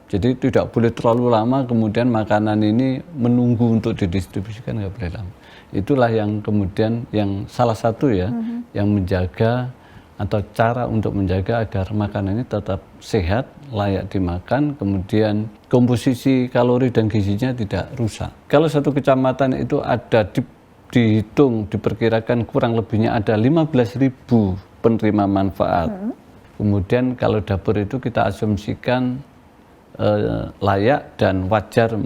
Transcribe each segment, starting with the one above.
Jadi tidak boleh terlalu lama kemudian makanan ini menunggu untuk didistribusikan, nggak boleh lama. Itulah yang kemudian yang salah satu ya yang menjaga atau cara untuk menjaga agar makanan ini tetap sehat, layak dimakan, kemudian komposisi kalori dan gizinya tidak rusak. Kalau satu kecamatan itu ada dihitung, diperkirakan kurang lebihnya ada 15.000 penerima manfaat. Kemudian kalau dapur itu kita asumsikan layak dan wajar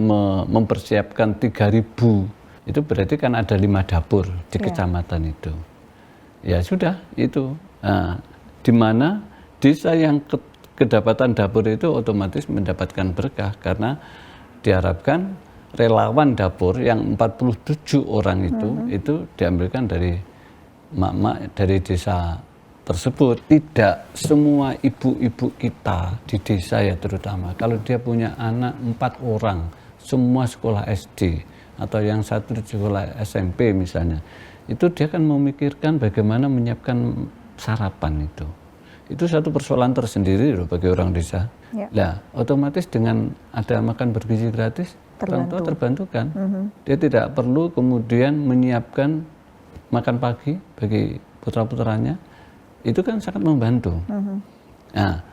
mempersiapkan 3.000. Itu berarti kan ada 5 dapur di kecamatan itu. Ya sudah, itu. Nah, di mana desa yang kedapatan dapur itu otomatis mendapatkan berkah karena diharapkan relawan dapur yang 47 orang itu diambilkan dari mak-mak dari desa tersebut. Tidak semua ibu-ibu kita di desa ya terutama, kalau dia punya anak 4 orang, semua sekolah SD, atau yang satu di sekolah SMP misalnya, itu dia kan memikirkan bagaimana menyiapkan sarapan itu. Itu satu persoalan tersendiri loh bagi orang desa. Nah, otomatis dengan ada makan bergizi gratis, orang tua terbantukan. Dia tidak perlu kemudian menyiapkan makan pagi bagi putra-putranya. Itu kan sangat membantu. Nah,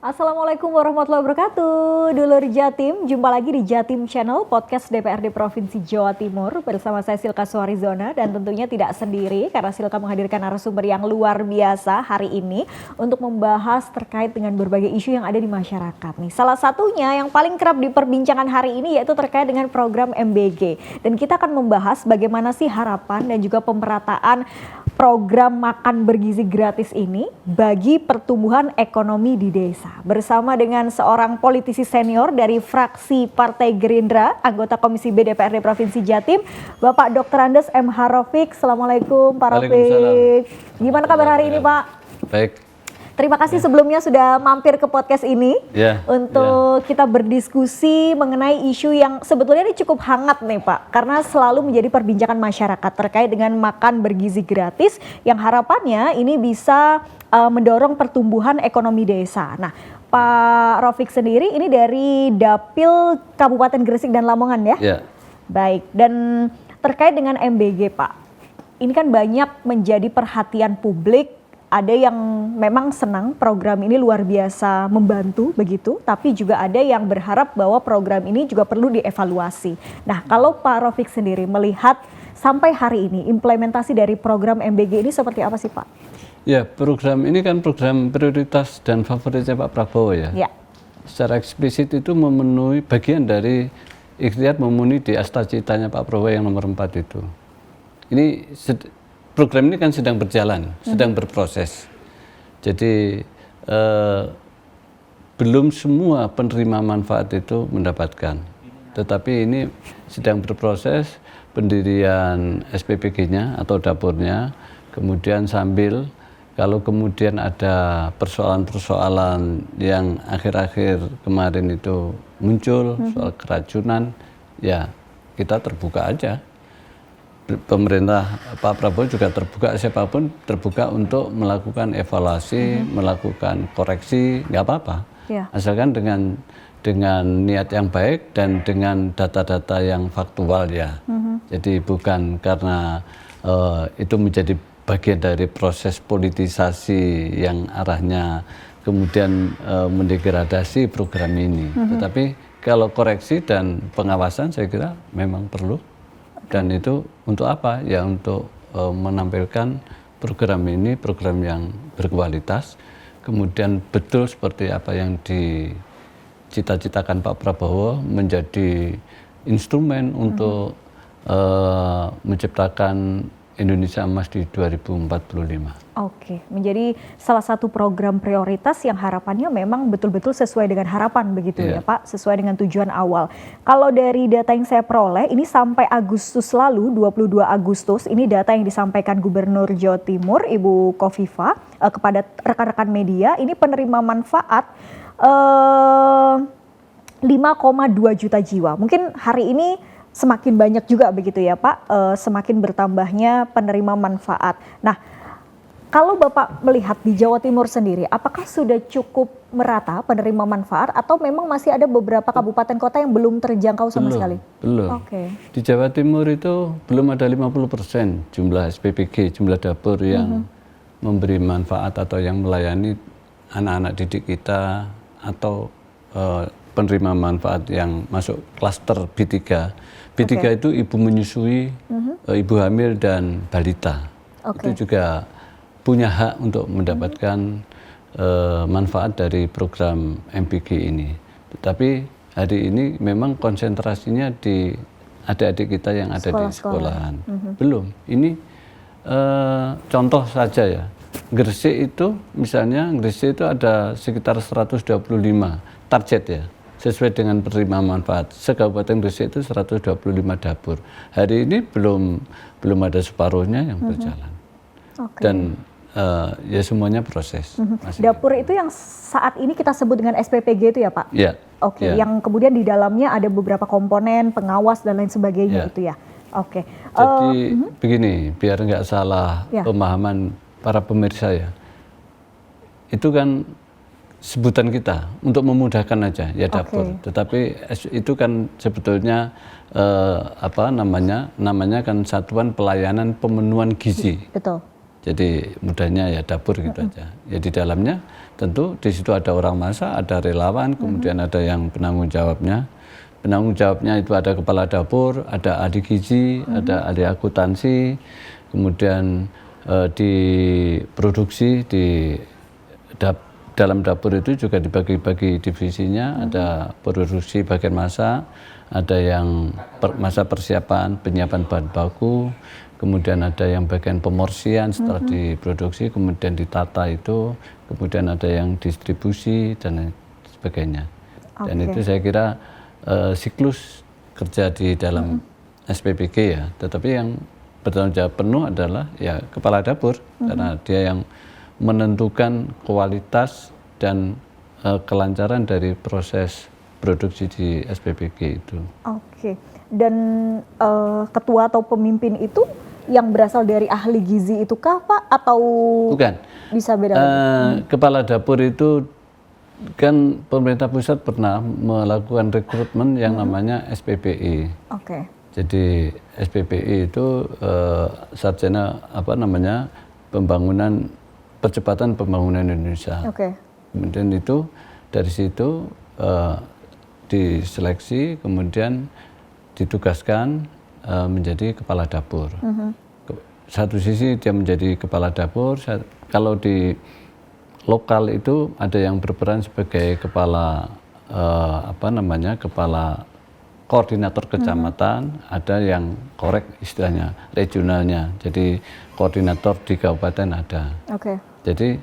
Assalamualaikum warahmatullahi wabarakatuh. Dulur Jatim, jumpa lagi di Jatim Channel, podcast DPRD Provinsi Jawa Timur. Bersama saya Silka Suharizona dan tentunya tidak sendiri karena Silka menghadirkan narasumber yang luar biasa hari ini untuk membahas terkait dengan berbagai isu yang ada di masyarakat nih. Salah satunya yang paling kerap diperbincangkan hari ini yaitu terkait dengan program MBG. Dan kita akan membahas bagaimana sih harapan dan juga pemerataan program makan bergizi gratis ini bagi pertumbuhan ekonomi di desa. Bersama dengan seorang politisi senior dari fraksi Partai Gerindra, anggota Komisi B DPRD Provinsi Jatim, Bapak Dr. Andes M. Rafiq. Assalamualaikum Pak Rafiq. Gimana kabar hari ini Pak? Baik. Terima kasih sebelumnya sudah mampir ke podcast ini untuk kita berdiskusi mengenai isu yang sebetulnya ini cukup hangat nih Pak, karena selalu menjadi perbincangan masyarakat terkait dengan makan bergizi gratis yang harapannya ini bisa mendorong pertumbuhan ekonomi desa. Nah, Pak Rafiq sendiri ini dari Dapil Kabupaten Gresik dan Lamongan ya? Baik, dan terkait dengan MBG Pak, ini kan banyak menjadi perhatian publik. Ada yang memang senang program ini luar biasa membantu begitu, tapi juga ada yang berharap bahwa program ini juga perlu dievaluasi. Nah, kalau Pak Rafiq sendiri melihat sampai hari ini implementasi dari program MBG ini seperti apa sih Pak? Ya, program ini kan program prioritas dan favoritnya Pak Prabowo ya. Secara eksplisit itu memenuhi bagian dari ikhtiar memenuhi di asta-citanya Pak Prabowo yang nomor 4 itu. Ini program ini kan sedang berjalan, sedang berproses. Jadi belum semua penerima manfaat itu mendapatkan. Tetapi ini sedang berproses pendirian SPPG-nya atau dapurnya. Kemudian sambil kalau kemudian ada persoalan-persoalan yang akhir-akhir kemarin itu muncul, soal keracunan, ya kita terbuka aja. Pemerintah Pak Prabowo juga terbuka, siapapun terbuka untuk melakukan evaluasi, melakukan koreksi, nggak apa-apa. Asalkan dengan niat yang baik dan dengan data-data yang faktual ya. Jadi bukan karena itu menjadi bagian dari proses politisasi yang arahnya kemudian mendegradasi program ini. Tetapi kalau koreksi dan pengawasan saya kira memang perlu. Dan itu untuk apa? Ya untuk menampilkan program ini, program yang berkualitas, kemudian betul seperti apa yang dicita-citakan Pak Prabowo menjadi instrumen untuk menciptakan Indonesia Emas di 2045. Oke, menjadi salah satu program prioritas yang harapannya memang betul-betul sesuai dengan harapan begitu ya Pak, sesuai dengan tujuan awal. Kalau dari data yang saya peroleh, ini sampai Agustus lalu, 22 Agustus, ini data yang disampaikan Gubernur Jawa Timur, Ibu Kofifa, kepada rekan-rekan media, ini penerima manfaat 5,2 juta jiwa. Mungkin hari ini semakin banyak juga begitu ya Pak, semakin bertambahnya penerima manfaat. Nah, kalau Bapak melihat di Jawa Timur sendiri, apakah sudah cukup merata penerima manfaat atau memang masih ada beberapa kabupaten kota yang belum terjangkau sama sekali? Belum. Oke. Di Jawa Timur itu belum ada 50% jumlah SPPG, jumlah dapur yang memberi manfaat atau yang melayani anak-anak didik kita atau penerima manfaat yang masuk klaster B3. B3 itu ibu menyusui, ibu hamil dan balita. Itu juga punya hak untuk mendapatkan manfaat dari program MPG ini. Tetapi hari ini memang konsentrasinya di adik-adik kita yang ada di sekolahan. Belum. Ini contoh saja ya. Gresik itu misalnya, Gresik itu ada sekitar 125 target ya, sesuai dengan penerima manfaat. Sekabupaten Gresik itu 125 dapur. Hari ini belum ada separuhnya yang berjalan. Dan ya semuanya proses. Dapur itu yang saat ini kita sebut dengan SPPG itu ya Pak? Iya. Oke, yang kemudian di dalamnya ada beberapa komponen, pengawas dan lain sebagainya itu ya? Oke. Jadi begini, biar nggak salah pemahaman para pemirsa ya. Itu kan sebutan kita untuk memudahkan aja ya dapur. Tetapi itu kan sebetulnya namanya kan Satuan Pelayanan Pemenuhan Gizi. Betul. Jadi mudahnya ya dapur gitu aja. Ya di dalamnya tentu di situ ada orang masak, ada relawan, kemudian ada yang penanggung jawabnya. Penanggung jawabnya itu ada kepala dapur, ada ahli gizi, ada ahli akuntansi, kemudian di produksi dalam dapur itu juga dibagi-bagi divisinya, ada produksi bagian masak, ada yang masa persiapan, penyiapan bahan baku, kemudian ada yang bagian pemorsian setelah diproduksi, kemudian ditata itu, kemudian ada yang distribusi dan sebagainya. Dan itu saya kira siklus kerja di dalam SPPG ya, tetapi yang bertanggung jawab penuh adalah ya kepala dapur, karena dia yang menentukan kualitas dan kelancaran dari proses produksi di SPPG itu. Oke, dan ketua atau pemimpin itu yang berasal dari ahli gizi itu kah Pak atau bukan? Bisa beda? Kepala dapur itu kan pemerintah pusat pernah melakukan rekrutmen yang namanya SPPI. Jadi SPPI itu sarjana percepatan pembangunan Indonesia. Kemudian itu dari situ diseleksi, kemudian ditugaskan menjadi kepala dapur. Satu sisi dia menjadi kepala dapur, kalau di lokal itu ada yang berperan sebagai kepala kepala koordinator kecamatan, ada yang korek istilahnya regionalnya, jadi koordinator di kabupaten ada. Jadi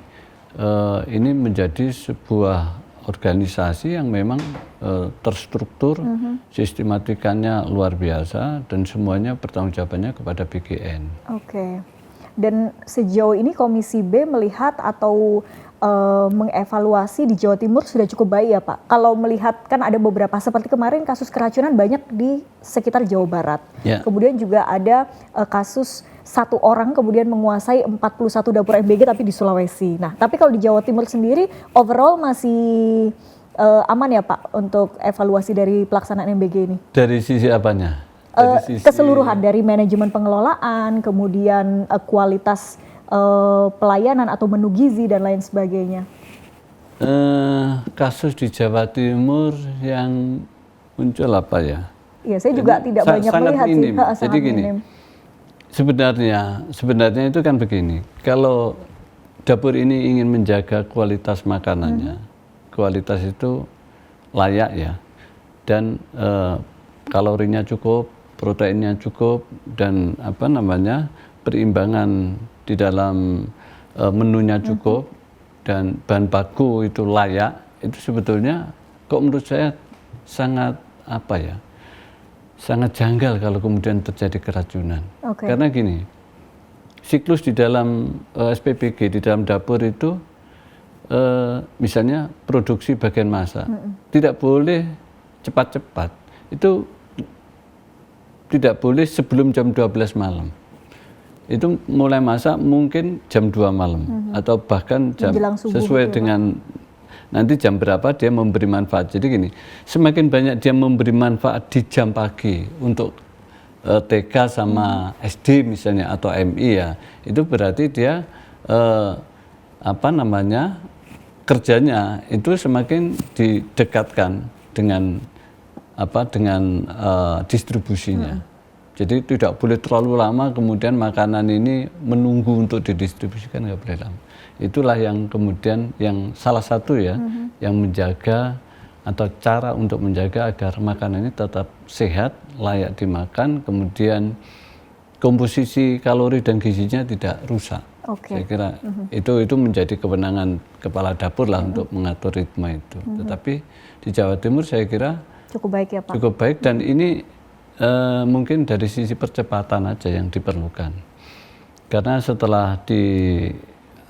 ini menjadi sebuah organisasi yang memang terstruktur, sistematikanya luar biasa dan semuanya pertanggung jawabannya kepada BGN. Dan sejauh ini Komisi B melihat atau mengevaluasi di Jawa Timur sudah cukup baik ya Pak? Kalau melihat kan ada beberapa, seperti kemarin kasus keracunan banyak di sekitar Jawa Barat. Kemudian juga ada kasus satu orang kemudian menguasai 41 dapur MBG tapi di Sulawesi. Nah, tapi kalau di Jawa Timur sendiri overall masih aman ya Pak untuk evaluasi dari pelaksanaan MBG ini? Dari sisi apanya? Keseluruhan dari manajemen pengelolaan, kemudian kualitas pelayanan atau menu gizi dan lain sebagainya. Kasus di Jawa Timur yang muncul apa ya? Iya, saya juga tidak banyak melihat minim. sih. Jadi gini, sebenarnya itu kan begini. Kalau dapur ini ingin menjaga kualitas makanannya, kualitas itu layak ya, dan kalorinya cukup, proteinnya cukup, dan perimbangan di dalam menunya cukup, dan bahan baku itu layak, itu sebetulnya kok menurut saya sangat sangat janggal kalau kemudian terjadi keracunan. Karena gini, siklus di dalam SPPG, di dalam dapur itu misalnya produksi bagian masak, tidak boleh cepat-cepat. Itu tidak boleh sebelum jam 12 malam. Itu mulai masak mungkin jam 2 malam atau bahkan jam sesuai dengan nanti jam berapa dia memberi manfaat. Jadi gini, semakin banyak dia memberi manfaat di jam pagi untuk TK sama SD misalnya atau MI ya, itu berarti dia kerjanya itu semakin didekatkan dengan distribusinya. Jadi tidak boleh terlalu lama kemudian makanan ini menunggu untuk didistribusikan, nggak boleh lama. Itulah yang kemudian yang salah satu ya yang menjaga atau cara untuk menjaga agar makanan ini tetap sehat, layak dimakan, kemudian komposisi kalori dan gizinya tidak rusak. Saya kira itu menjadi kewenangan kepala dapur lah untuk mengatur ritme itu. Tetapi di Jawa Timur saya kira cukup baik ya Pak. Cukup baik dan ini mungkin dari sisi percepatan aja yang diperlukan. Karena setelah di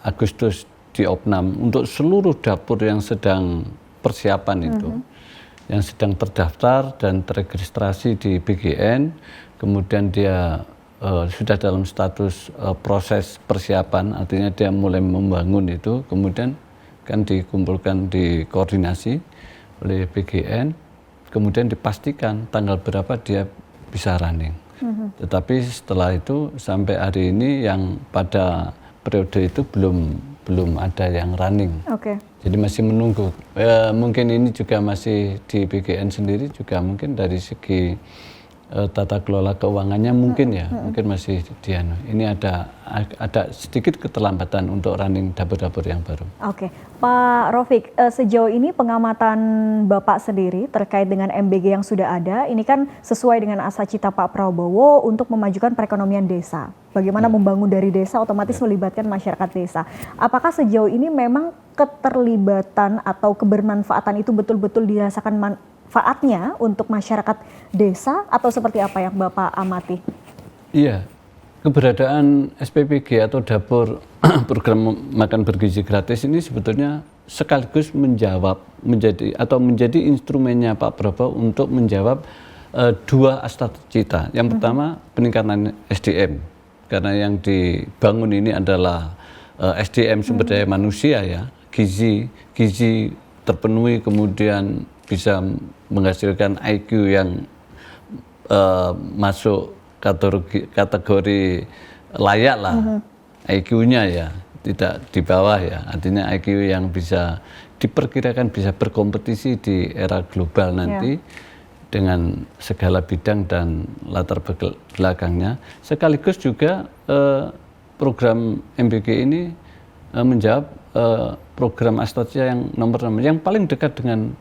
Agustus di Opnam untuk seluruh dapur yang sedang persiapan itu, yang sedang terdaftar dan teregistrasi di BGN, kemudian dia sudah dalam status proses persiapan, artinya dia mulai membangun itu, kemudian kan dikumpulkan, dikoordinasi oleh BGN, kemudian dipastikan tanggal berapa dia bisa running. Tetapi setelah itu sampai hari ini yang pada periode itu belum ada yang running. Jadi masih menunggu. Mungkin ini juga masih di BGN sendiri juga mungkin dari segi tata kelola keuangannya mungkin ya, mungkin masih dianu. Ini ada sedikit keterlambatan untuk running dapur-dapur yang baru. Pak Rofik, sejauh ini pengamatan Bapak sendiri terkait dengan MBG yang sudah ada, ini kan sesuai dengan asa cita Pak Prabowo untuk memajukan perekonomian desa. Bagaimana membangun dari desa otomatis melibatkan masyarakat desa. Apakah sejauh ini memang keterlibatan atau kebermanfaatan itu betul-betul dirasakan manfaatnya untuk masyarakat desa atau seperti apa yang Bapak amati? Iya, keberadaan SPPG atau dapur program makan bergizi gratis ini sebetulnya sekaligus menjadi instrumennya Pak Prabowo untuk menjawab dua asta cita. Yang pertama peningkatan SDM, karena yang dibangun ini adalah SDM sumber daya manusia ya, gizi terpenuhi, kemudian bisa menghasilkan IQ yang masuk kategori layak lah, IQ-nya ya, tidak di bawah ya, artinya IQ yang bisa diperkirakan bisa berkompetisi di era global nanti dengan segala bidang dan latar belakangnya. Sekaligus juga program MBG ini menjawab program Astacia yang nomor 6, yang paling dekat dengan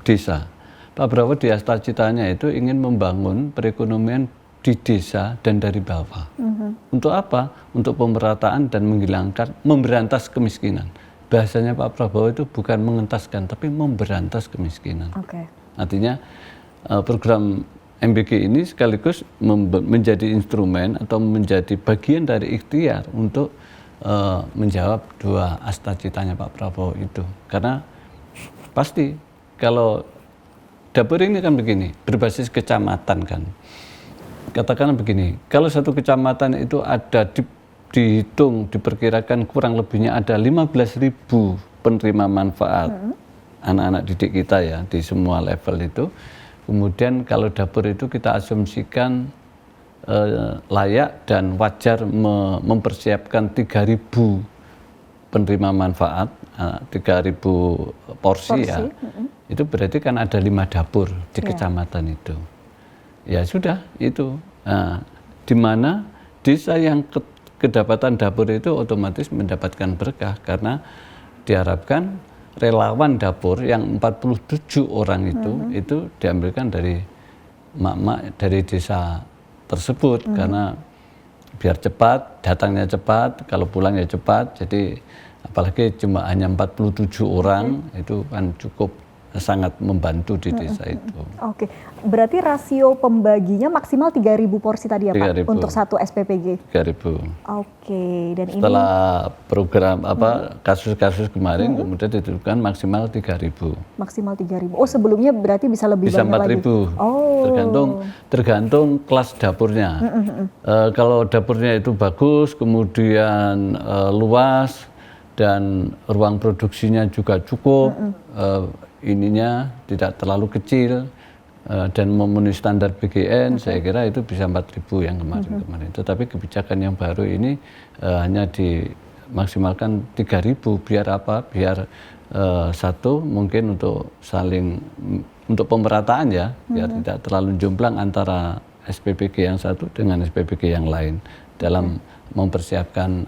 desa. Pak Prabowo di Astacitanya itu ingin membangun perekonomian di desa dan dari bawah. Untuk apa? Untuk pemerataan dan memberantas kemiskinan. Bahasanya Pak Prabowo itu bukan mengentaskan, tapi memberantas kemiskinan. Artinya program MBG ini sekaligus menjadi instrumen atau menjadi bagian dari ikhtiar untuk menjawab dua astacitanya Pak Prabowo itu. Karena pasti kalau dapur ini kan begini, berbasis kecamatan kan. Katakanlah begini, kalau satu kecamatan itu ada dihitung, diperkirakan kurang lebihnya ada 15.000 penerima manfaat anak-anak didik kita ya di semua level itu. Kemudian kalau dapur itu kita asumsikan layak dan wajar mempersiapkan 3.000 penerima manfaat, 3.000 porsi ya. Itu berarti kan ada 5 dapur di kecamatan itu. Ya sudah itu. Di mana desa yang kedapatan dapur itu otomatis mendapatkan berkah karena diharapkan relawan dapur yang 47 orang itu diambilkan dari mak-mak dari desa tersebut karena biar cepat, datangnya cepat, kalau pulang ya cepat. Jadi apalagi cuma hanya 47 orang itu kan cukup sangat membantu di desa itu. Oke, berarti rasio pembaginya maksimal 3.000 porsi tadi ya 3.000. Pak untuk satu SPPG? 3.000. Oke, dan setelah program kasus-kasus kemarin kemudian ditentukan maksimal 3.000. Maksimal 3.000. Oh, sebelumnya berarti bisa lebih bisa banyak 4.000. lagi? Oh. Tergantung kelas dapurnya. Kalau dapurnya itu bagus, kemudian luas, dan ruang produksinya juga cukup, ininya tidak terlalu kecil, dan memenuhi standar BGN, saya kira itu bisa 4.000 yang kemarin-kemarin. Tetapi kebijakan yang baru ini hanya dimaksimalkan 3.000, biar apa? Biar satu mungkin untuk saling, untuk pemerataan ya, biar tidak terlalu jomplang antara SPPG yang satu dengan SPPG yang lain dalam mempersiapkan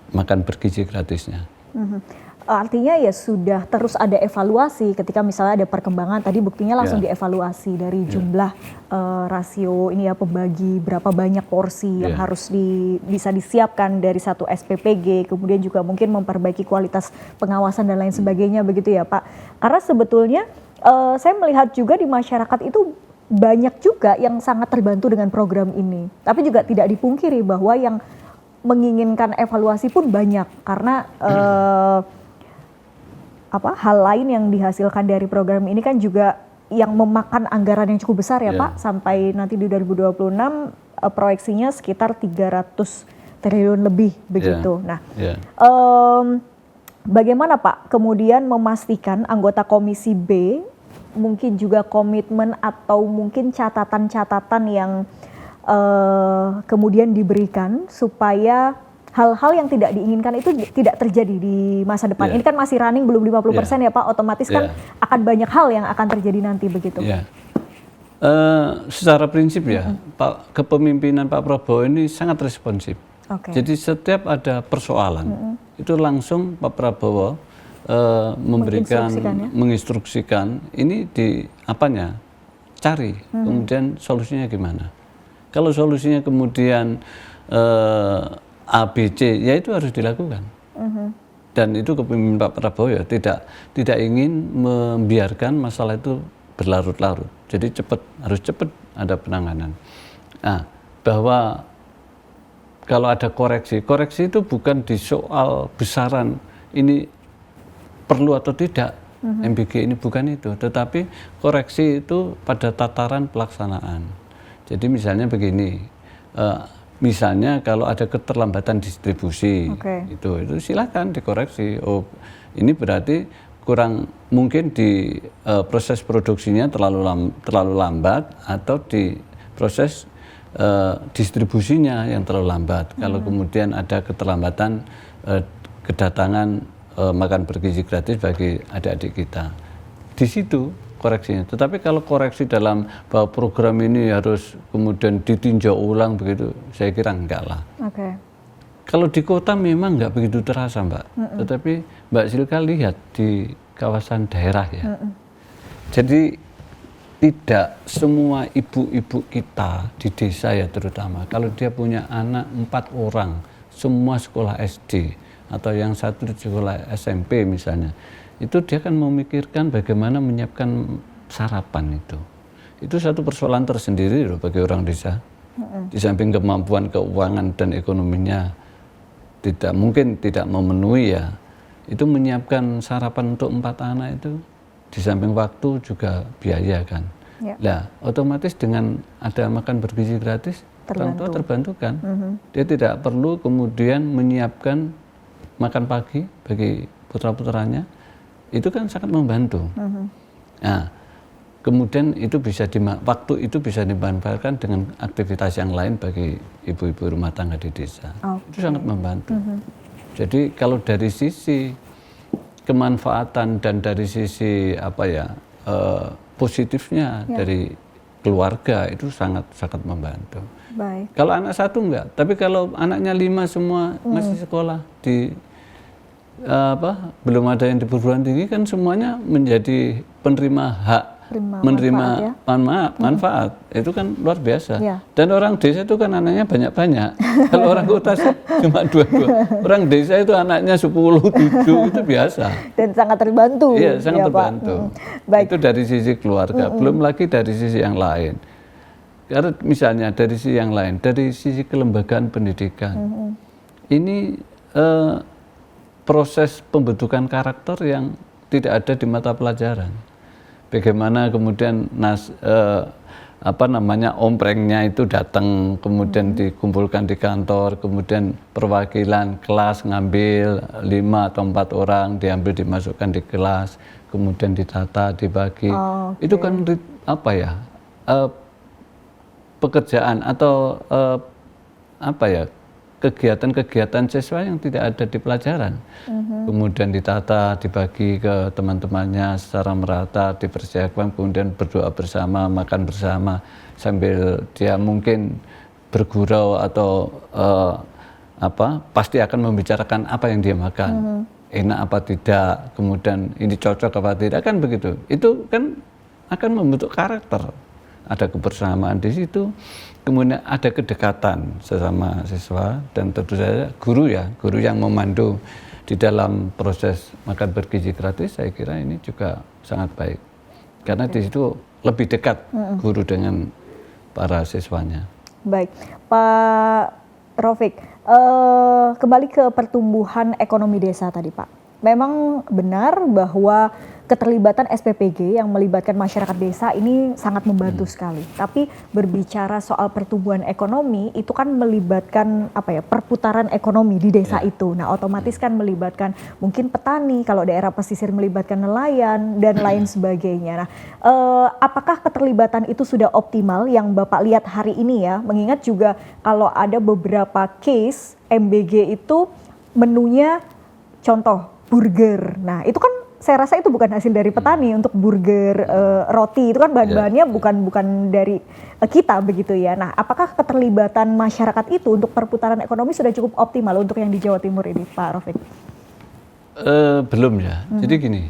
makan bergizi gratisnya. Artinya ya sudah terus ada evaluasi ketika misalnya ada perkembangan, tadi buktinya langsung dievaluasi dari jumlah rasio ini ya, pembagi berapa banyak porsi yang harus bisa disiapkan dari satu SPPG, kemudian juga mungkin memperbaiki kualitas pengawasan dan lain sebagainya begitu ya Pak. Karena sebetulnya saya melihat juga di masyarakat itu banyak juga yang sangat terbantu dengan program ini, tapi juga tidak dipungkiri bahwa yang menginginkan evaluasi pun banyak karena hal lain yang dihasilkan dari program ini kan juga yang memakan anggaran yang cukup besar ya Pak, sampai nanti di 2026 proyeksinya sekitar 300 triliun lebih begitu. Nah, bagaimana Pak kemudian memastikan anggota Komisi B mungkin juga komitmen atau mungkin catatan-catatan yang kemudian diberikan supaya hal-hal yang tidak diinginkan itu tidak terjadi di masa depan. Ini kan masih running belum 50% ya Pak, otomatis kan akan banyak hal yang akan terjadi nanti begitu. Secara prinsip kepemimpinan Pak Prabowo ini sangat responsif. Jadi setiap ada persoalan itu langsung Pak Prabowo menginstruksikan ini cari, kemudian solusinya gimana. Kalau solusinya kemudian A, B, C, ya itu harus dilakukan. Dan itu kepemimpinan Pak Prabowo ya tidak ingin membiarkan masalah itu berlarut-larut. Jadi harus cepat ada penanganan. Nah, bahwa kalau ada koreksi itu bukan di soal besaran ini perlu atau tidak MBG ini, bukan itu. Tetapi koreksi itu pada tataran pelaksanaan. Jadi misalnya begini, misalnya kalau ada keterlambatan distribusi, itu silakan dikoreksi. Oh, ini berarti kurang, mungkin di proses produksinya terlalu lambat, atau di proses distribusinya yang terlalu lambat. Kalau kemudian ada keterlambatan kedatangan makan bergizi gratis bagi adik-adik kita, di situ koreksinya. Tetapi kalau koreksi dalam bahwa program ini harus kemudian ditinjau ulang begitu, saya kira enggak lah. Kalau di kota memang enggak begitu terasa Mbak, tetapi Mbak Silka lihat di kawasan daerah ya. Jadi tidak semua ibu-ibu kita di desa ya terutama, kalau dia punya anak 4 orang, semua sekolah SD, atau yang satu di sekolah SMP misalnya, itu dia kan memikirkan bagaimana menyiapkan sarapan itu. Itu satu persoalan tersendiri loh bagi orang desa. Di samping kemampuan keuangan dan ekonominya mungkin tidak memenuhi ya, itu menyiapkan sarapan untuk 4 anak itu di samping waktu juga biaya kan. Nah, otomatis dengan ada makan bergizi gratis, orang tua terbantukan. Dia tidak perlu kemudian menyiapkan makan pagi bagi putra-putranya. Itu kan sangat membantu. Nah, kemudian itu waktu itu bisa dimanfaatkan dengan aktivitas yang lain bagi ibu-ibu rumah tangga di desa. Itu sangat membantu. Jadi kalau dari sisi kemanfaatan dan dari sisi positifnya dari keluarga, itu sangat membantu. Kalau anak satu enggak, tapi kalau anaknya 5 semua masih sekolah belum ada yang di perguruan tinggi, kan semuanya menjadi penerima hak menerima manfaat. Itu kan luar biasa. Ya. Dan orang desa itu kan anaknya banyak-banyak. Kalau orang kota cuma 2. Orang desa itu anaknya 10, 7 itu biasa. Dan sangat terbantu. Iya, sangat ya, terbantu. Baik. Itu dari sisi keluarga, belum lagi dari sisi yang lain. Karena misalnya dari sisi yang lain, dari sisi kelembagaan pendidikan, ini proses pembentukan karakter yang tidak ada di mata pelajaran. Bagaimana kemudian omprengnya itu datang, kemudian dikumpulkan di kantor, kemudian perwakilan kelas ngambil 5 atau 4 orang, diambil dimasukkan di kelas, kemudian ditata, dibagi. Itu kan pekerjaan atau kegiatan-kegiatan siswa yang tidak ada di pelajaran. Kemudian ditata, dibagi ke teman-temannya secara merata, dipersiapkan, kemudian berdoa bersama, makan bersama, sambil dia mungkin bergurau atau pasti akan membicarakan apa yang dia makan. Enak apa tidak, kemudian ini cocok apa tidak, kan begitu. Itu kan akan membentuk karakter. Ada kebersamaan di situ, kemudian ada kedekatan sesama siswa, dan tentu saja guru yang memandu di dalam proses makan bergizi gratis. Saya kira ini juga sangat baik, karena di situ lebih dekat guru dengan para siswanya. Baik, Pak Rofik, kembali ke pertumbuhan ekonomi desa tadi, Pak. Memang benar bahwa keterlibatan SPPG yang melibatkan masyarakat desa ini sangat membantu sekali. Tapi berbicara soal pertumbuhan ekonomi itu kan melibatkan perputaran ekonomi di desa itu. Nah, otomatis kan melibatkan mungkin petani, kalau daerah pesisir melibatkan nelayan dan lain sebagainya. Nah, apakah keterlibatan itu sudah optimal yang Bapak lihat hari ini ya? Mengingat juga kalau ada beberapa case MBG itu menunya contoh burger. Nah, itu kan saya rasa itu bukan hasil dari petani untuk burger, roti itu kan bahan-bahannya bukan dari kita begitu ya. Nah, apakah keterlibatan masyarakat itu untuk perputaran ekonomi sudah cukup optimal untuk yang di Jawa Timur ini, Pak Rofik? Belum ya. Jadi gini,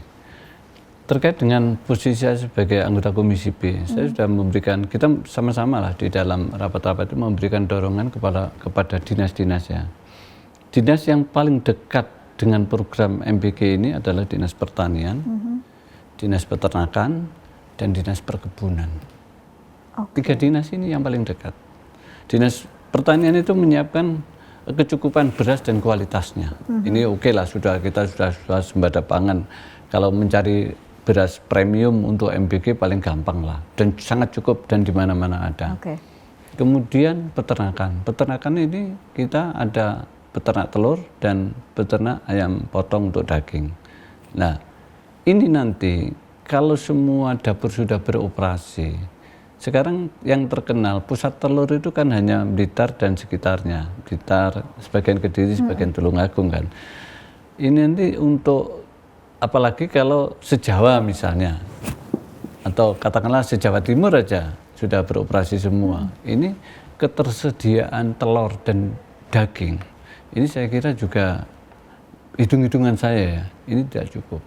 terkait dengan posisi saya sebagai anggota Komisi B, saya sudah memberikan, kita sama-sama lah di dalam rapat-rapat itu memberikan dorongan kepada dinas-dinas ya. Dinas yang paling dekat dengan program MBG ini adalah Dinas Pertanian, Dinas Peternakan, dan Dinas Perkebunan. 3 dinas ini yang paling dekat. Dinas Pertanian itu menyiapkan kecukupan beras dan kualitasnya. Ini lah, kita sudah sembada pangan. Kalau mencari beras premium untuk MBG paling gampang lah, dan sangat cukup dan di mana-mana ada. Kemudian peternakan ini kita ada peternak telur dan peternak ayam potong untuk daging. Nah, ini nanti kalau semua dapur sudah beroperasi, sekarang yang terkenal pusat telur itu kan hanya Blitar dan sekitarnya, Blitar, sebagian Kediri, sebagian Tulungagung kan. Ini nanti untuk, apalagi kalau se-Jawa misalnya, atau katakanlah se-Jawa Timur aja sudah beroperasi semua. Ini ketersediaan telur dan daging, ini saya kira juga hitung-hitungan saya ya, ini tidak cukup.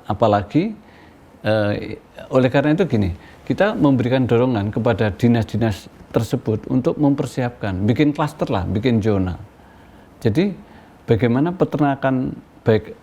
Apalagi oleh karena itu gini, kita memberikan dorongan kepada dinas-dinas tersebut untuk mempersiapkan, bikin klaster lah, bikin zona. Jadi bagaimana peternakan baik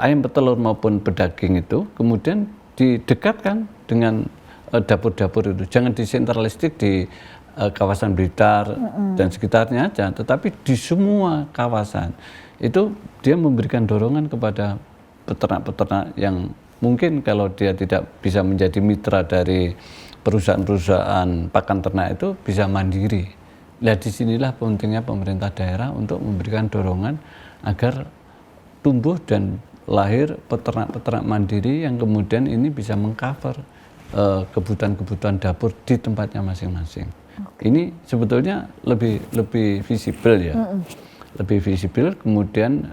ayam petelur maupun pedaging itu kemudian didekatkan dengan dapur-dapur itu, jangan disentralistik di kawasan Blitar dan sekitarnya aja, tetapi di semua kawasan itu dia memberikan dorongan kepada peternak-peternak yang mungkin kalau dia tidak bisa menjadi mitra dari perusahaan-perusahaan pakan ternak itu bisa mandiri. Nah, disinilah pentingnya pemerintah daerah untuk memberikan dorongan agar tumbuh dan lahir peternak-peternak mandiri yang kemudian ini bisa mengcover kebutuhan-kebutuhan dapur di tempatnya masing-masing. Ini sebetulnya lebih visible ya, lebih visible. Kemudian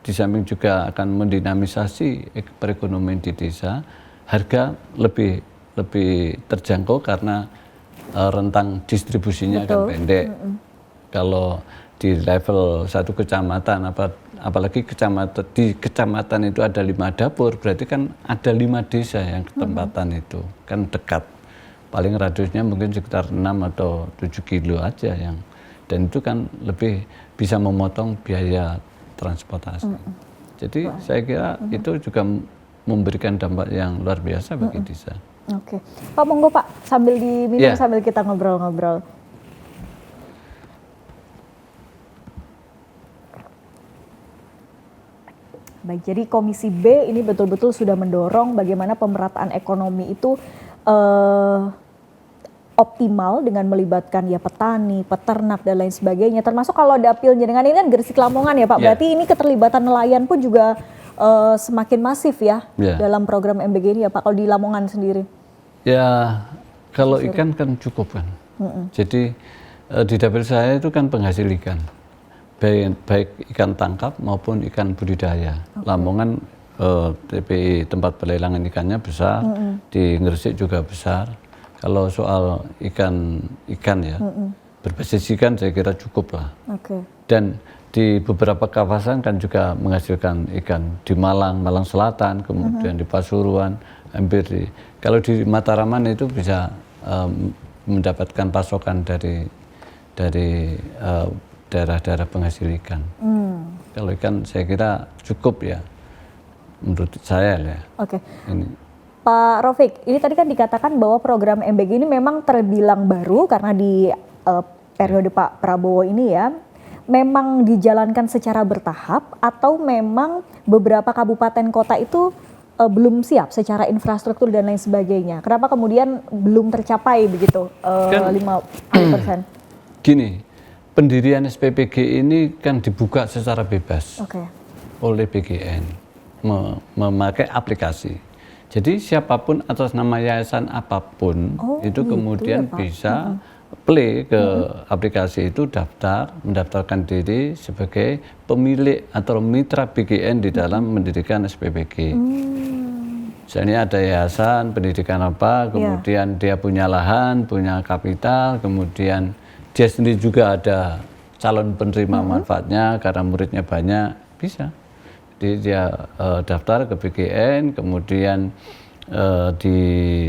di samping juga akan mendinamisasi perekonomian di desa, harga lebih terjangkau karena rentang distribusinya akan pendek. Kalau di level satu kecamatan, apalagi di kecamatan itu ada 5 dapur, berarti kan ada 5 desa yang ketempatan itu, kan dekat. Paling radiusnya mungkin sekitar 6 atau 7 kilo aja dan itu kan lebih bisa memotong biaya transportasi. Jadi saya kira itu juga memberikan dampak yang luar biasa bagi desa. Oke, Pak monggo Pak, sambil diminum sambil kita ngobrol-ngobrol. Baik, jadi Komisi B ini betul-betul sudah mendorong bagaimana pemerataan ekonomi itu optimal dengan melibatkan ya petani, peternak dan lain sebagainya. Termasuk kalau dapil jenengan ini kan Gresik Lamongan ya Pak. Berarti ini keterlibatan nelayan pun juga semakin masif ya dalam program MBG ini ya Pak. Kalau di Lamongan sendiri? Ya, kalau ikan kan cukup kan. Jadi di dapil saya itu kan penghasil ikan. Baik ikan tangkap maupun ikan budidaya. Lamongan TPI tempat pelelangan ikannya besar, di Gresik juga besar. Kalau soal ikan ya, berbasis ikan saya kira cukup lah. Dan di beberapa kawasan kan juga menghasilkan ikan di Malang Selatan, kemudian di Pasuruan, kalau di Mataraman itu bisa mendapatkan pasokan dari daerah-daerah penghasil ikan. Kalau ikan saya kira cukup ya, menurut saya ya. Ini. Pak Raufik, ini tadi kan dikatakan bahwa program MBG ini memang terbilang baru karena di periode Pak Prabowo ini ya, memang dijalankan secara bertahap atau memang beberapa kabupaten kota itu belum siap secara infrastruktur dan lain sebagainya. Kenapa kemudian belum tercapai begitu 50%? Gini, pendirian SPPG ini kan dibuka secara bebas oleh BGN, memakai aplikasi. Jadi siapapun atas nama yayasan apapun itu kemudian bisa play ke aplikasi itu, mendaftarkan diri sebagai pemilik atau mitra BGN di dalam mendirikan SPPG. Misalnya ada yayasan pendidikan apa, kemudian dia punya lahan, punya kapital, kemudian dia sendiri juga ada calon penerima manfaatnya karena muridnya banyak, bisa. Jadi dia daftar ke BGN, kemudian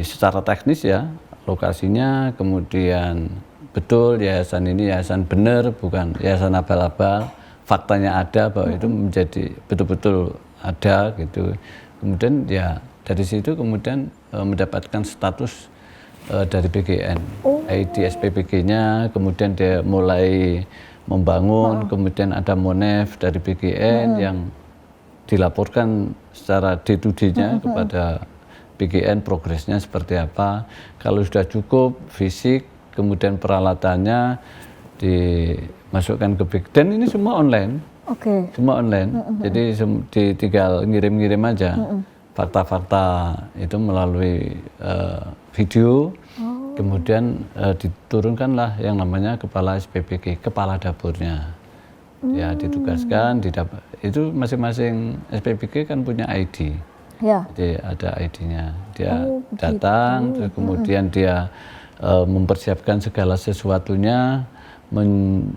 secara teknis ya lokasinya, kemudian betul yayasan ini yayasan benar, bukan yayasan abal-abal, faktanya ada bahwa itu menjadi betul-betul ada gitu. Kemudian ya dari situ kemudian mendapatkan status dari BGN, ID SPPG-nya, kemudian dia mulai membangun, kemudian ada Monef dari BGN yang dilaporkan secara D2D-nya kepada BGN progresnya seperti apa. Kalau sudah cukup fisik, kemudian peralatannya dimasukkan ke BGN. Dan ini semua online. Semua online. Jadi tinggal ngirim-ngirim aja fakta-fakta itu melalui video. Kemudian diturunkanlah yang namanya kepala SPPG, kepala dapurnya. Ya ditugaskan, itu masing-masing SPPG kan punya ID. Jadi ada ID-nya. Dia datang, terus kemudian dia mempersiapkan segala sesuatunya,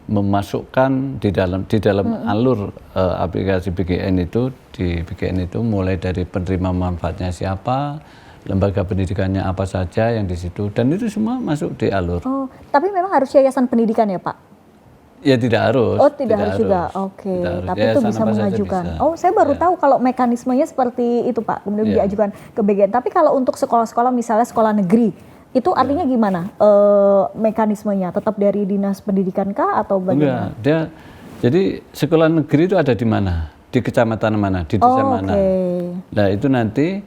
memasukkan di dalam alur aplikasi BGN itu, di BGN itu mulai dari penerima manfaatnya siapa, lembaga pendidikannya apa saja yang di situ, dan itu semua masuk di alur. Tapi memang harus yayasan pendidikan ya Pak? Ya tidak harus. Tidak harus juga. Tapi itu bisa mengajukan. Saya baru tahu kalau mekanismenya seperti itu Pak, kemudian diajukan ke BGN. Tapi kalau untuk sekolah-sekolah misalnya sekolah negeri, itu artinya gimana mekanismenya? Tetap dari dinas pendidikan kah atau bagaimana? Enggak, jadi sekolah negeri itu ada di mana? Di kecamatan mana? Di desa mana? Nah itu nanti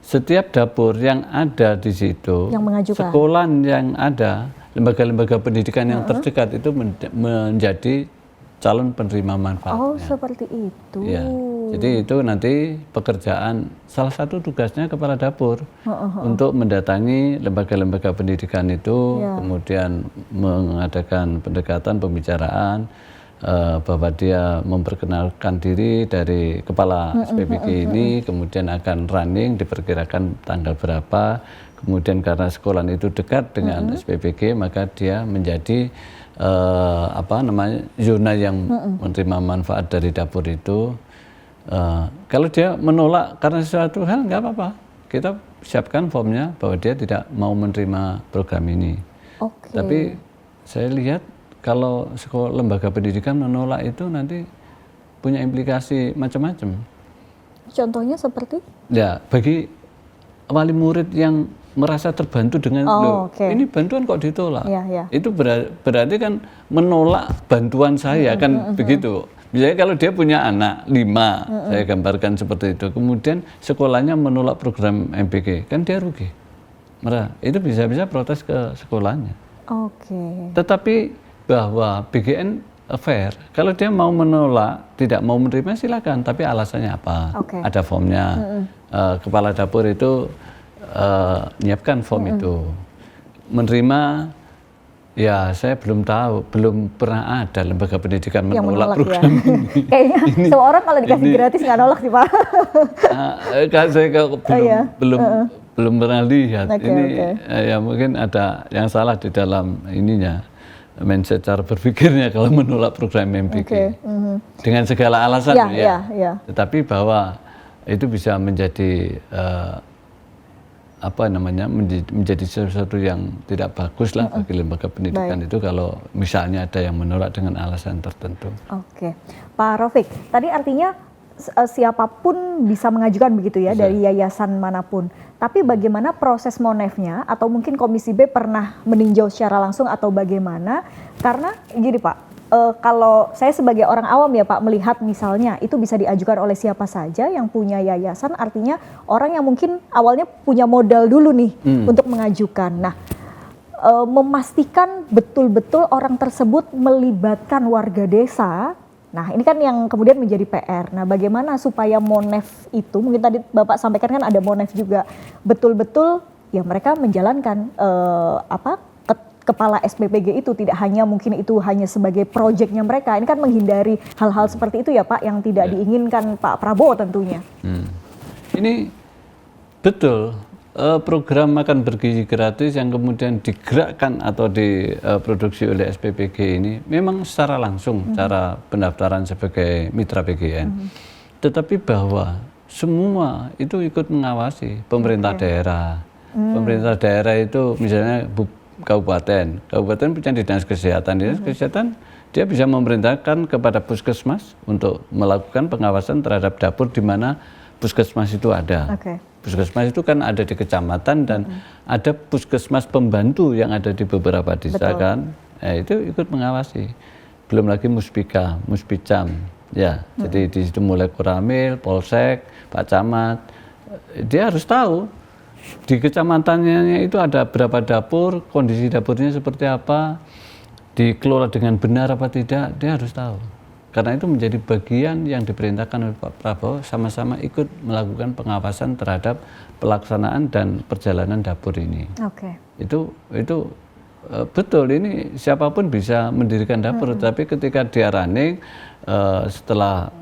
setiap dapur yang ada di situ, yang mengajukan, sekolah yang ada, lembaga-lembaga pendidikan yang terdekat itu menjadi calon penerima manfaatnya. Seperti itu. Ya, jadi itu nanti pekerjaan, salah satu tugasnya kepala dapur untuk mendatangi lembaga-lembaga pendidikan itu, kemudian mengadakan pendekatan, pembicaraan, bahwa dia memperkenalkan diri dari kepala SPPG ini, kemudian akan running, diperkirakan tanggal berapa, Kemudian karena sekolah itu dekat dengan SPPG, maka dia menjadi zona yang menerima manfaat dari dapur itu. Kalau dia menolak karena sesuatu hal, nggak apa-apa. Kita siapkan formnya bahwa dia tidak mau menerima program ini. Tapi saya lihat kalau sekolah lembaga pendidikan menolak itu nanti punya implikasi macam-macam. Contohnya seperti? Ya, bagi wali murid yang merasa terbantu dengan ini bantuan kok ditolak. Itu berarti kan menolak bantuan saya kan begitu. Misalnya kalau dia punya anak 5, saya gambarkan seperti itu. Kemudian sekolahnya menolak program MPK, kan dia rugi. Itu bisa-bisa protes ke sekolahnya. Tetapi bahwa BGN fair, kalau dia mau menolak, tidak mau menerima silakan, tapi alasannya apa? Ada formnya. Kepala dapur itu menyiapkan form itu. Menerima, ya saya belum tahu, belum pernah ada lembaga pendidikan menolak program ini. Kayaknya semua orang kalau dikasih gratis nggak nolak sih Pak. Saya belum pernah lihat. Ya mungkin ada yang salah di dalam ininya, mindset cara berpikirnya kalau menolak program MPK. Dengan segala alasan Tetapi bahwa itu bisa menjadi menjadi sesuatu yang tidak bagus lah bagi lembaga pendidikan itu kalau misalnya ada yang menolak dengan alasan tertentu. Pak Raufik, tadi artinya siapapun bisa mengajukan begitu ya, dari yayasan manapun. Tapi bagaimana proses monefnya, atau mungkin Komisi B pernah meninjau secara langsung atau bagaimana? Karena gini Pak, kalau saya sebagai orang awam ya Pak, melihat misalnya itu bisa diajukan oleh siapa saja yang punya yayasan, artinya orang yang mungkin awalnya punya modal dulu nih untuk mengajukan. Nah, memastikan betul-betul orang tersebut melibatkan warga desa. Nah, ini kan yang kemudian menjadi PR. Nah, bagaimana supaya monef itu, mungkin tadi Bapak sampaikan kan ada monef juga, betul-betul ya mereka menjalankan kepala SPPG itu, tidak hanya mungkin itu hanya sebagai proyeknya mereka. Ini kan menghindari hal-hal seperti itu ya Pak, yang tidak diinginkan Pak Prabowo tentunya. Ini betul, program makan bergizi gratis yang kemudian digerakkan atau diproduksi oleh SPPG ini memang secara langsung cara pendaftaran sebagai mitra BGN. Tetapi bahwa semua itu ikut mengawasi pemerintah daerah. Pemerintah daerah itu misalnya kabupaten punya dinas kesehatan. Dinas kesehatan dia bisa memerintahkan kepada puskesmas untuk melakukan pengawasan terhadap dapur di mana puskesmas itu ada. Puskesmas itu kan ada di kecamatan dan ada puskesmas pembantu yang ada di beberapa desa kan. Itu ikut mengawasi. Belum lagi Muspika, Muspicam. Ya, jadi di situ mulai Koramil, Polsek, Pak Camat. Dia harus tahu di kecamatannya itu ada berapa dapur, kondisi dapurnya seperti apa, dikelola dengan benar apa tidak, dia harus tahu. Karena itu menjadi bagian yang diperintahkan oleh Pak Prabowo, sama-sama ikut melakukan pengawasan terhadap pelaksanaan dan perjalanan dapur ini. Itu betul, ini siapapun bisa mendirikan dapur, tapi ketika dia running, setelah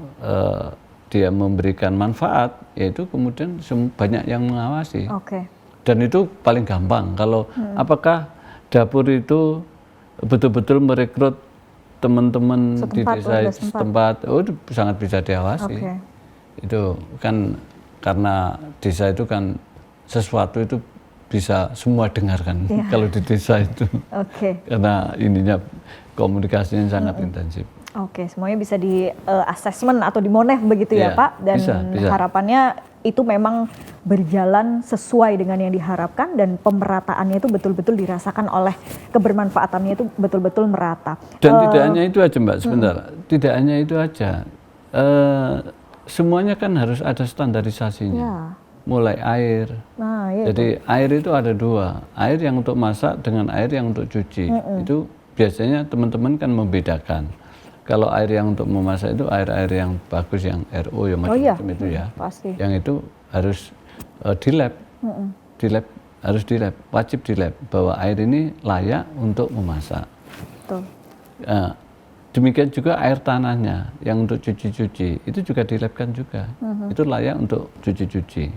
dia memberikan manfaat, yaitu kemudian banyak yang mengawasi. Dan itu paling gampang. Kalau apakah dapur itu betul-betul merekrut teman-teman di desa setempat, itu sangat bisa diawasi. Itu kan karena desa itu kan sesuatu itu bisa semua dengarkan kalau di desa itu. Karena ininya komunikasinya sangat intensif. Semuanya bisa di assessment atau di monef begitu ya Pak, dan bisa. Harapannya itu memang berjalan sesuai dengan yang diharapkan dan pemerataannya itu betul-betul dirasakan oleh kebermanfaatannya itu betul-betul merata. Dan tidak hanya itu aja Mbak, sebentar, tidak hanya itu aja, semuanya kan harus ada standarisasinya. Mulai air, jadi air itu ada 2, air yang untuk masak dengan air yang untuk cuci. Itu biasanya teman-teman kan membedakan. Kalau air yang untuk memasak itu air-air yang bagus, yang RO, yang macam-macam itu ya. Pasti. Yang itu harus di lab, harus di lab, wajib di lab bahwa air ini layak untuk memasak. Demikian juga air tanahnya yang untuk cuci-cuci itu juga dilabkan juga. Itu layak untuk cuci-cuci.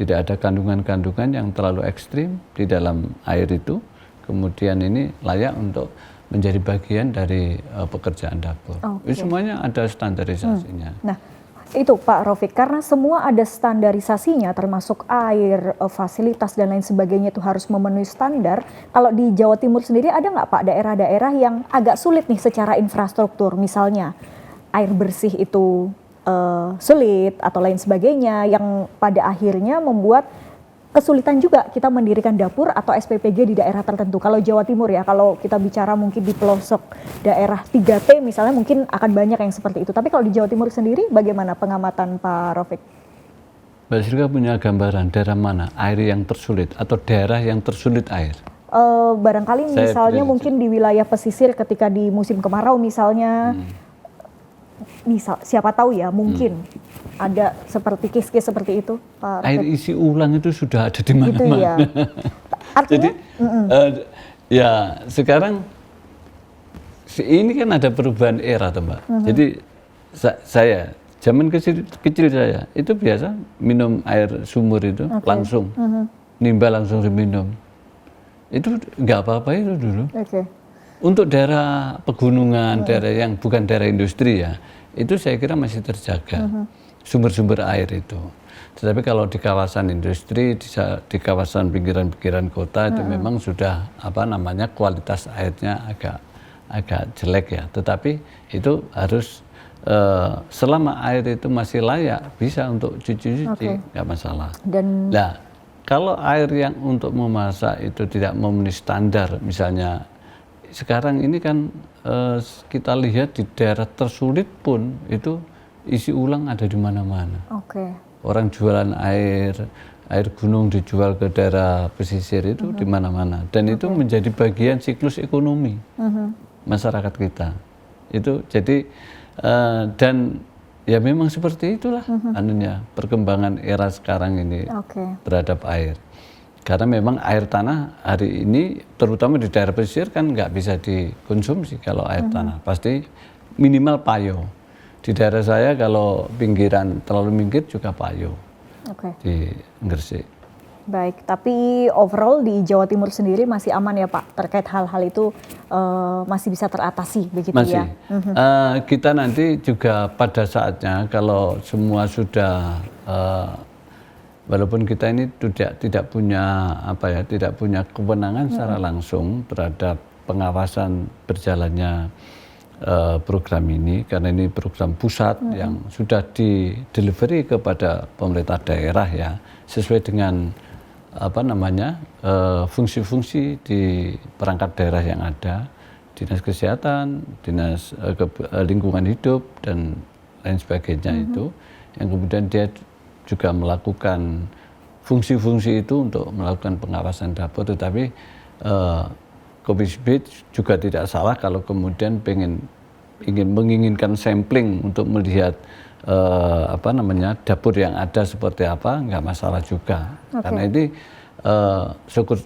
tidak ada kandungan-kandungan yang terlalu ekstrim di dalam air itu, kemudian ini layak untuk menjadi bagian dari pekerjaan dapur. Semuanya ada standarisasinya. Nah, itu Pak Raufik, karena semua ada standarisasinya termasuk air, fasilitas dan lain sebagainya itu harus memenuhi standar. Kalau di Jawa Timur sendiri ada nggak Pak daerah-daerah yang agak sulit nih secara infrastruktur, misalnya air bersih itu sulit atau lain sebagainya yang pada akhirnya membuat kesulitan juga kita mendirikan dapur atau SPPG di daerah tertentu. Kalau Jawa Timur ya, kalau kita bicara mungkin di pelosok daerah 3T misalnya mungkin akan banyak yang seperti itu. Tapi kalau di Jawa Timur sendiri bagaimana pengamatan Pak Raufik? Mbak Silka punya gambaran daerah mana air yang tersulit atau daerah yang tersulit air? Barangkali misalnya mungkin di wilayah pesisir ketika di musim kemarau misalnya, siapa tahu ya mungkin ada seperti case-case seperti itu, Pak Raufik. Air isi ulang itu sudah ada di mana-mana. Gitu ya. Artinya, jadi ya sekarang ini kan ada perubahan era, toh Mbak. Jadi saya zaman kecil saya itu biasa minum air sumur itu langsung, nimba langsung diminum. Itu nggak apa-apa itu dulu. Untuk daerah pegunungan, daerah yang bukan daerah industri ya, itu saya kira masih terjaga sumber-sumber air itu. Tetapi kalau di kawasan industri, di kawasan pinggiran-pinggiran kota itu memang sudah kualitas airnya agak jelek ya. Tetapi itu harus selama air itu masih layak bisa untuk cuci-cuci, nggak masalah. Nah, kalau air yang untuk memasak itu tidak memenuhi standar, misalnya sekarang ini kan kita lihat di daerah tersulit pun itu isi ulang ada di mana-mana. Orang jualan air gunung dijual ke daerah pesisir itu di mana-mana, dan itu menjadi bagian siklus ekonomi masyarakat kita. Itu jadi dan ya memang seperti itulah anunya perkembangan era sekarang ini terhadap air. Karena memang air tanah hari ini terutama di daerah pesisir kan nggak bisa dikonsumsi kalau air tanah, pasti minimal payo. Di daerah saya kalau pinggiran terlalu minggir juga payo di Gresik. Baik, tapi overall di Jawa Timur sendiri masih aman ya Pak terkait hal-hal itu, masih bisa teratasi begitu masih. Ya? Kita nanti juga pada saatnya kalau semua sudah walaupun kita ini tidak punya tidak punya kewenangan secara langsung terhadap pengawasan berjalannya program ini, karena ini program pusat yang sudah di-delivery kepada pemerintah daerah ya, sesuai dengan fungsi-fungsi di perangkat daerah yang ada, dinas kesehatan, dinas lingkungan hidup dan lain sebagainya itu, yang kemudian dia juga melakukan fungsi-fungsi itu untuk melakukan pengawasan dapur. Tetapi Komisi B juga tidak salah kalau kemudian menginginkan sampling untuk melihat dapur yang ada seperti apa, nggak masalah juga. Karena ini syukur,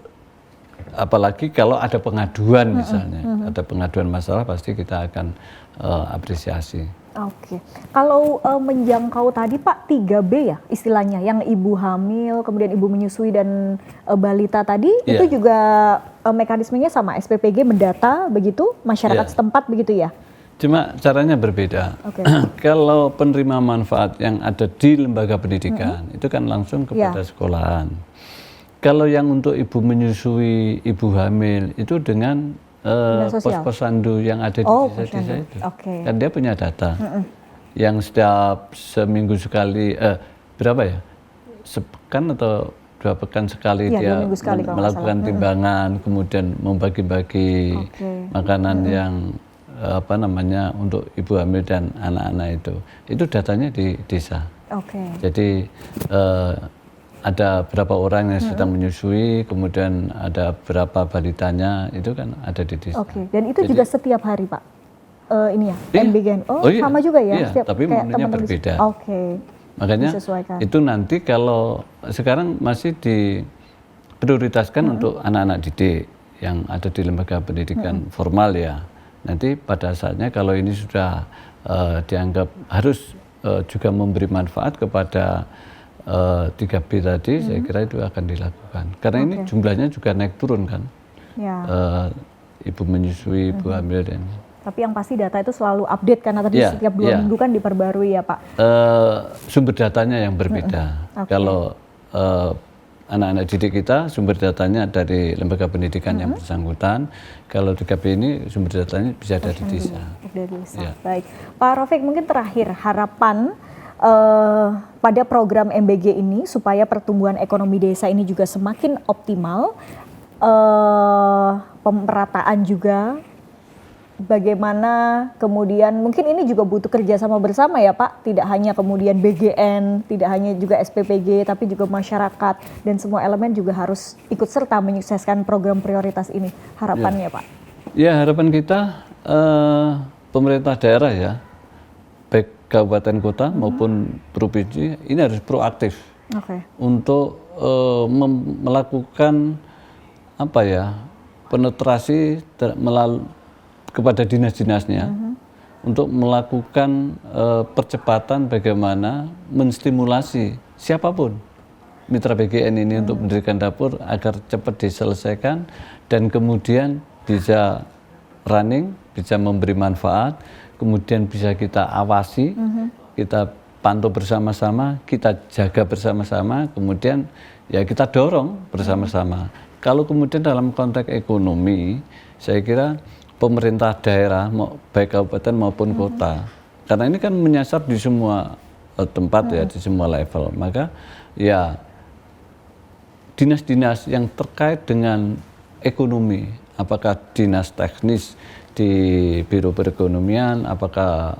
apalagi kalau ada pengaduan misalnya, ada pengaduan masalah pasti kita akan apresiasi. Kalau menjangkau tadi Pak 3B ya istilahnya, yang ibu hamil, kemudian ibu menyusui dan balita tadi, itu juga mekanismenya sama, SPPG mendata begitu, masyarakat setempat begitu ya? Cuma caranya berbeda. Kalau penerima manfaat yang ada di lembaga pendidikan, itu kan langsung kepada sekolahan. Kalau yang untuk ibu menyusui, ibu hamil, itu dengan pos-posyandu yang ada di desa-desa itu. Kan dia punya data yang setiap seminggu sekali, berapa ya, sepekan atau 2 pekan sekali dia melakukan timbangan, kemudian membagi-bagi makanan yang untuk ibu hamil dan anak-anak itu datanya di desa. Jadi ada berapa orang yang sedang menyusui, kemudian ada berapa balitanya, itu kan ada di desa. Dan itu juga setiap hari Pak? Ini ya, MBGN? Sama juga ya? Iya, tapi menunya berbeda. Makanya itu nanti kalau sekarang masih diprioritaskan untuk anak-anak didik yang ada di lembaga pendidikan formal ya. Nanti pada saatnya kalau ini sudah dianggap harus juga memberi manfaat kepada 3B tadi, saya kira itu akan dilakukan. Karena ini jumlahnya juga naik turun kan. Ya. Ibu menyusui, ibu hamil dan. Tapi yang pasti data itu selalu update karena tadi setiap 2 minggu kan diperbarui ya Pak. Sumber datanya yang berbeda. Kalau anak-anak didik kita sumber datanya dari lembaga pendidikan yang bersangkutan. Kalau 3B ini sumber datanya bisa dari desa. Dari desa. Ya. Baik, Pak Rafiq, mungkin terakhir harapan pada program MBG ini supaya pertumbuhan ekonomi desa ini juga semakin optimal, pemerataan juga. Bagaimana kemudian mungkin ini juga butuh kerjasama bersama ya Pak, tidak hanya kemudian BGN, tidak hanya juga SPPG, tapi juga masyarakat dan semua elemen juga harus ikut serta menyukseskan program prioritas ini. Harapannya Pak? Ya, harapan kita pemerintah daerah ya, baik kabupaten kota maupun provinsi ini harus proaktif untuk melakukan penetrasi melalui kepada dinas-dinasnya untuk melakukan percepatan bagaimana menstimulasi siapapun mitra BGN ini untuk mendirikan dapur agar cepat diselesaikan dan kemudian bisa running, bisa memberi manfaat, kemudian bisa kita awasi, kita pantau bersama-sama, kita jaga bersama-sama, kemudian ya kita dorong bersama-sama. Kalau kemudian dalam konteks ekonomi, saya kira pemerintah daerah, baik kabupaten maupun kota, karena ini kan menyasar di semua tempat ya, di semua level, maka ya dinas-dinas yang terkait dengan ekonomi, apakah dinas teknis di Biro Perekonomian, apakah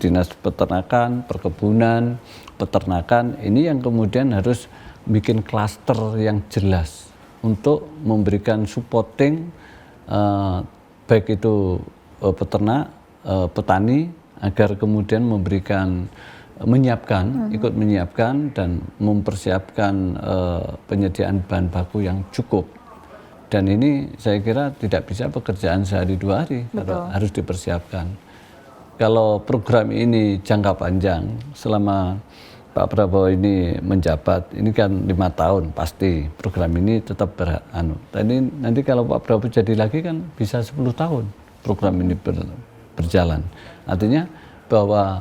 dinas peternakan, perkebunan, peternakan, ini yang kemudian harus bikin klaster yang jelas untuk memberikan supporting baik itu peternak, petani, agar kemudian ikut menyiapkan dan mempersiapkan penyediaan bahan baku yang cukup. Dan ini saya kira tidak bisa pekerjaan sehari 2 hari, harus dipersiapkan. Kalau program ini jangka panjang, selama Pak Prabowo ini menjabat, ini kan 5 tahun pasti program ini tetap nanti kalau Pak Prabowo jadi lagi kan bisa 10 tahun program ini berjalan. Artinya bahwa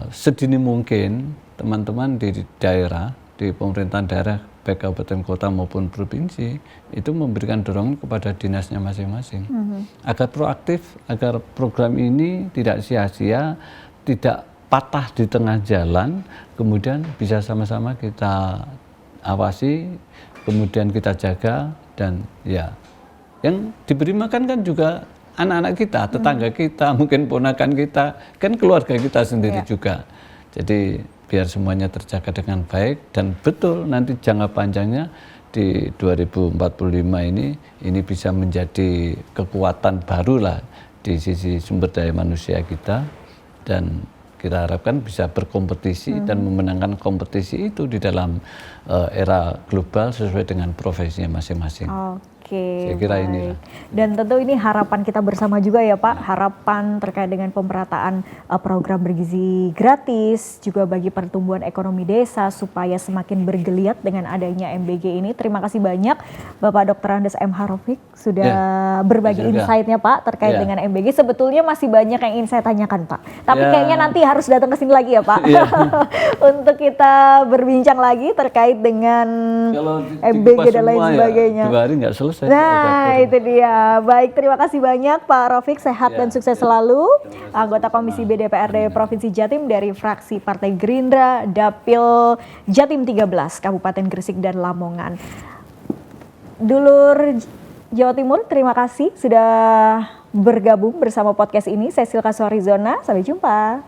sedini mungkin teman-teman di daerah, di pemerintahan daerah, baik kabupaten kota maupun provinsi, itu memberikan dorongan kepada dinasnya masing-masing. Agar proaktif, agar program ini tidak sia-sia, tidak patah di tengah jalan, kemudian bisa sama-sama kita awasi, kemudian kita jaga, dan ya yang diberi makan kan juga anak-anak kita, tetangga kita, mungkin ponakan kita, kan keluarga kita sendiri juga. Jadi biar semuanya terjaga dengan baik, dan betul nanti jangka panjangnya di 2045 ini bisa menjadi kekuatan baru lah di sisi sumber daya manusia kita, dan kita harapkan bisa berkompetisi dan memenangkan kompetisi itu di dalam era global sesuai dengan profesinya masing-masing. Saya kira ini. Dan tentu ini harapan kita bersama juga ya Pak, harapan terkait dengan pemerataan program bergizi gratis, juga bagi pertumbuhan ekonomi desa supaya semakin bergeliat dengan adanya MBG ini. Terima kasih banyak Bapak Dr. Andes M. Rafiq sudah berbagi insight-nya Pak terkait dengan MBG. Sebetulnya masih banyak yang ingin saya tanyakan Pak, tapi kayaknya nanti harus datang ke sini lagi ya Pak untuk kita berbincang lagi terkait dengan MBG dan lain sebagainya. 2 hari nggak selesai. Nah itu dia. Baik, terima kasih banyak Pak Rafiq, sehat dan sukses selalu. Anggota Komisi B DPRD Provinsi Jatim dari fraksi Partai Gerindra, Dapil Jatim 13, Kabupaten Gresik dan Lamongan. Dulur Jawa Timur, terima kasih sudah bergabung bersama podcast ini. Saya Silka Suarizona, sampai jumpa.